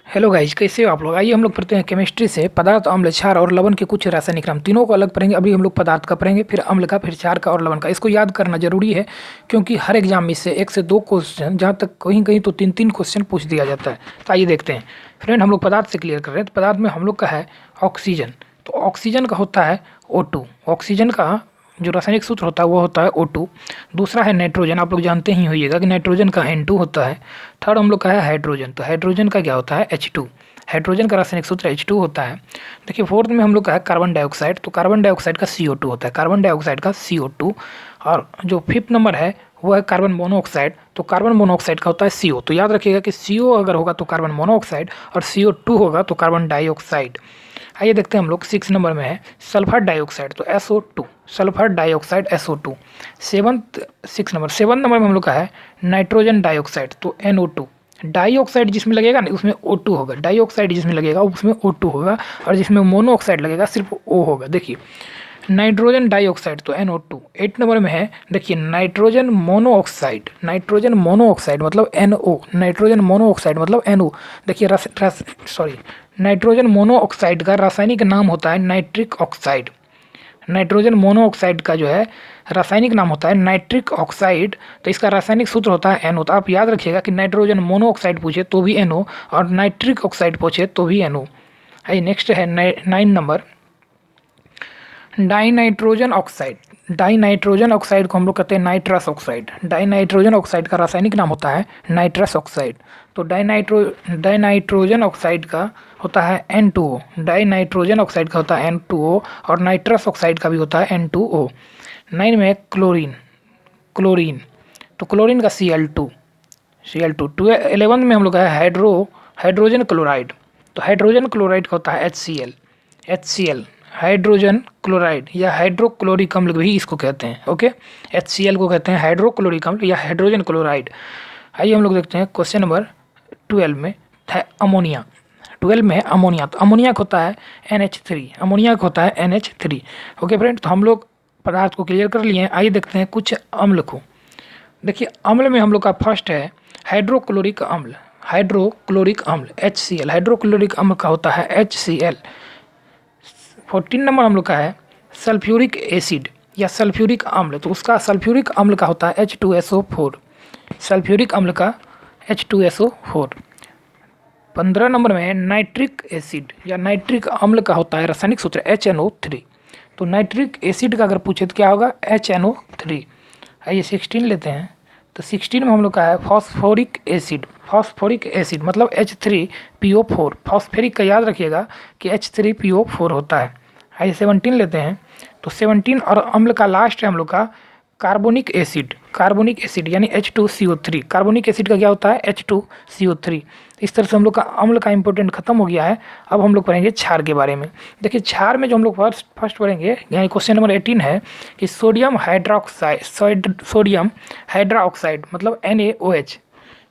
Hello guys, कैसे हो आप लोग। आइए हम लोग पढ़ते हैं केमिस्ट्री से पदार्थ, अम्ल, क्षार और लवण के कुछ रासायनिक नाम। तीनों को अलग पढ़ेंगे। अभी हम लोग पदार्थ का पढ़ेंगे, फिर अम्ल का, फिर क्षार का और लवण का। इसको याद करना जरूरी है क्योंकि हर एग्जाम में से 1 से 2 क्वेश्चन, जहाँ तक कहीं कहीं तो 3-3 क्वेश्चन पूछ दिया जाता है। तो आइए देखते हैं। फ्रेंड, हम लोग पदार्थ से क्लियर कर रहे हैं। तो पदार्थ में हम लोग का है ऑक्सीजन। तो ऑक्सीजन का होता है O2। ऑक्सीजन का जो रासायनिक सूत्र होता है वो होता है O2। दूसरा है नाइट्रोजन। आप लोग जानते ही होइएगा कि नाइट्रोजन का N2 होता है। थर्ड हम लोग का है हाइड्रोजन। तो हाइड्रोजन का क्या होता है H2। हाइड्रोजन का रासायनिक सूत्र H2 होता है। देखिए, फोर्थ में हम लोग का है कार्बन डाइऑक्साइड। तो कार्बन डाइऑक्साइड का CO2 होता है। कार्बन डाइऑक्साइड का CO2। और जो फिफ्थ नंबर है वो है कार्बन मोनोऑक्साइड। तो कार्बन मोनोऑक्साइड का होता है CO। तो याद रखिएगा कि CO अगर होगा तो कार्बन मोनोऑक्साइड और CO2 होगा तो कार्बन डाइऑक्साइड। आइए देखते हैं हम लोग 6 नंबर में है सल्फर डाइऑक्साइड। तो SO2, sulphur dioxide SO2। 6 number में हम लोग का है नाइट्रोजन डाइऑक्साइड। तो NO2। डाइऑक्साइड जिसमें लगेगा ना उसमें O2 होगा। डाइऑक्साइड जिसमें लगेगा उसमें O2 होगा और जिसमें मोनोऑक्साइड लगेगा सिर्फ O होगा। देखिए, नाइट्रोजन डाइऑक्साइड तो NO2। 8 नंबर में है, देखिए, नाइट्रोजन मोनोऑक्साइड। नाइट्रोजन मोनोऑक्साइड मतलब NO। नाइट्रोजन मोनोऑक्साइड मतलब NO। देखिए, नाइट्रोजन मोनोऑक्साइड का रासायनिक नाम होता है नाइट्रिक ऑक्साइड। नाइट्रोजन मोनोऑक्साइड का जो है रासायनिक नाम होता है नाइट्रिक ऑक्साइड। तो इसका रासायनिक सूत्र होता है NO। तो आप याद रखिएगा कि नाइट्रोजन मोनोऑक्साइड पूछे तो भी NO और नाइट्रिक ऑक्साइड पूछे तो भी NO। आइए नेक्स्ट है 9 number dinitrogen oxide. Dinitrogen oxide को हम लोग कहते हैं नाइट्रस ऑक्साइड। डाइनाइट्रोजन ऑक्साइड का रासायनिक नाम होता है नाइट्रस ऑक्साइड। तो डाइनाइट्रोजन ऑक्साइड का होता है N2O। डाइनाइट्रोजन ऑक्साइड का होता है N2O और नाइट्रस ऑक्साइड का भी होता है N2O। 9 में क्लोरीन। क्लोरीन तो क्लोरीन का Cl2। 11 में हम लोग का है हाइड्रोजन क्लोराइड। तो हाइड्रोजन क्लोराइड का होता है HCl। हाइड्रोजन क्लोराइड या हाइड्रोक्लोरिक अम्ल भी इसको कहते हैं। ओके, HCl को कहते हैं हाइड्रोक्लोरिक अम्ल या हाइड्रोजन क्लोराइड। आइए हम लोग देखते हैं क्वेश्चन नंबर 12 में है अमोनिया। 12 में है अमोनिया। तो अमोनिया का होता है NH3। अमोनिया का होता है NH3। ओके फ्रेंड, तो हम लोग पदार्थ को क्लियर कर लिए हैं। आइए देखते हैं कुछ अम्ल को। देखिए, अम्ल में हम लोग का फर्स्ट है हाइड्रोक्लोरिक अम्ल। हाइड्रोक्लोरिक अम्ल HCl। हाइड्रोक्लोरिक अम्ल का होता है HCl। 14 नंबर हम लोग का है सल्फ्यूरिक एसिड या सल्फ्यूरिक अम्ल। तो उसका सल्फ्यूरिक अम्ल का होता है H2SO4। सल्फ्यूरिक अम्ल का H2SO4। 15 नंबर में है नाइट्रिक एसिड या नाइट्रिक अम्ल का होता है रासायनिक सूत्र HNO3। तो नाइट्रिक एसिड का अगर पूछे तो क्या होगा HNO3। आइए 16 लेते हैं। तो 16 में हम लोग का है फॉस्फोरिक एसिड। फॉस्फोरिक एसिड मतलब H3PO4। फॉस्फेरिक का याद रखिएगा कि H3PO4 होता है। आइए 17 लेते हैं। तो 17 और अम्ल का लास्ट है हम लोग का कार्बोनिक एसिड। कार्बोनिक एसिड यानी H2CO3। कार्बोनिक एसिड का क्या होता है H2CO3। इस तरह से हम लोग का अम्ल का इंपॉर्टेंट खत्म हो गया है। अब हम लोग पढ़ेंगे क्षार के बारे में। देखिए, क्षार में जो हम लोग फर्स्ट पढ़ेंगे यानी क्वेश्चन नंबर 18 है कि सोडियम हाइड्रोक्साइड मतलब NaOH।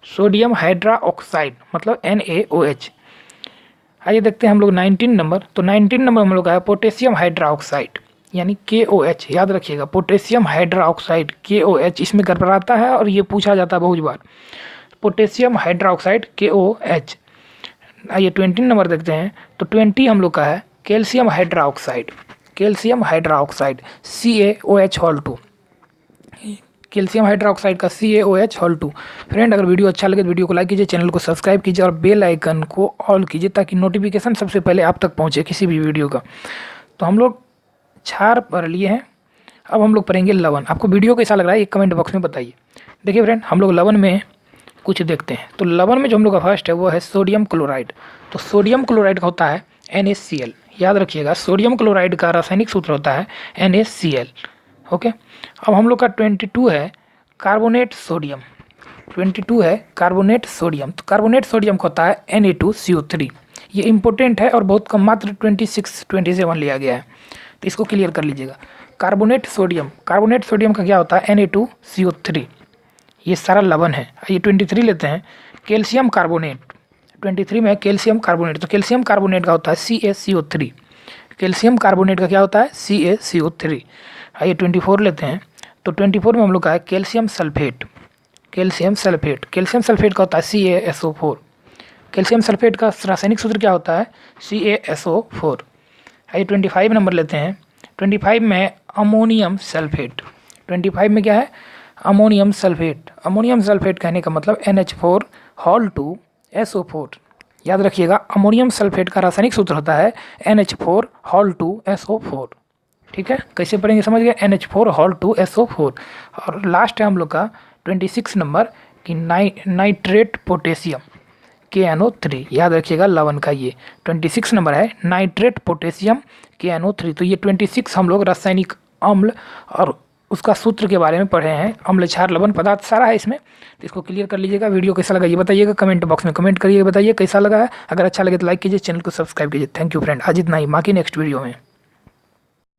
सोडियम हाइड्रोक्साइड मतलब NaOH। आइए देखते हैं हम लोग 19 नंबर। तो 19 नंबर हम लोग का है पोटेशियम हाइड्रोक्साइड यानी KOH। याद रखिएगा पोटेशियम हाइड्रोक्साइड KOH। इसमें गड़बड़ाता है और ये पूछा जाता है बहुत बार। Potassium hydroxide KOH। आइए 20 नंबर देखते हैं। तो 20 हम लोग का है calcium hydroxide. Calcium hydroxide CaOH2। Calcium hydroxide का CaOH2। फ्रेंड, अगर वीडियो अच्छा लगे तो वीडियो को लाइक कीजिए, चैनल को सब्सक्राइब कीजिए और बेल आइकन को ऑल कीजिए ताकि नोटिफिकेशन सबसे पहले आप तक पहुंचे किसी भी वीडियो का। तो हम लोग क्षार पढ़ लिए हैं। अब हम लोग पढ़ेंगे लवण। आपको वीडियो कैसा लग रहा है ये कमेंट बॉक्स में बताइए। देखिए फ्रेंड, हम लोग लवण में कुछ देखते हैं। तो लवण में जो हम लोग का फर्स्ट है वो है सोडियम क्लोराइड। तो सोडियम क्लोराइड का होता है NaCl। याद रखिएगा सोडियम क्लोराइड का रासायनिक सूत्र होता है NaCl। ओके, अब हम लोग का 22 है कार्बोनेट सोडियम। 22 है कार्बोनेट सोडियम। तो कार्बोनेट सोडियम का होता है Na2CO3। ये इंपॉर्टेंट है और बहुत कम, मात्र 26-27 लिया गया है। तो इसको क्लियर कर लीजिएगा। कार्बोनेट सोडियम का क्या होता है Na2CO3। ये सारा लवण है। ये 23 लेते हैं कैल्शियम कार्बोनेट। 23 में है कैल्शियम कार्बोनेट। तो कैल्शियम कार्बोनेट का होता है CaCO3। कैल्शियम कार्बोनेट का क्या होता है CaCO3। आइए 24 लेते हैं। तो 24 में हम लोग का है कैल्शियम सल्फेट। कैल्शियम सल्फेट का होता है CaSO4। कैल्शियम सल्फेट का रासायनिक सूत्र क्या होता है? CaSO4। आइए 25 नंबर लेते हैं। 25 में अमोनियम सल्फेट। 25 में क्या है? Ammonium sulphate. अमोनियम सल्फेट कहने का मतलब NH4 याद रखिएगा, अमोनियम सल्फेट का रासायनिक सूत्र होता है NH4 ठीक है, कैसे पढ़ेंगे समझ गए? NH4 और लास्ट है हम लोग का 26 नंबर कि नाइट्रेट पोटेशियम KNO3। याद रखिएगा लवण का ये 26 नंबर है, नाइट्रेट पोटेशियम KNO3। तो ये 26 हम लोग रासायनिक अम्ल और उसका सूत्र के बारे में पढ़े हैं। अम्ल क्षार लवण पदार्थ सारा है इसमें, तो इसको क्लियर कर लीजिएगा। वीडियो कैसा लगा ये बताइएगा, कमेंट बॉक्स में कमेंट करिए, बताइए कैसा लगा है। अगर अच्छा लगे तो लाइक कीजिए, चैनल को सब्सक्राइब कीजिए। थैंक यू फ्रेंड, आज इतना ही, बाकी नेक्स्ट वीडियो में।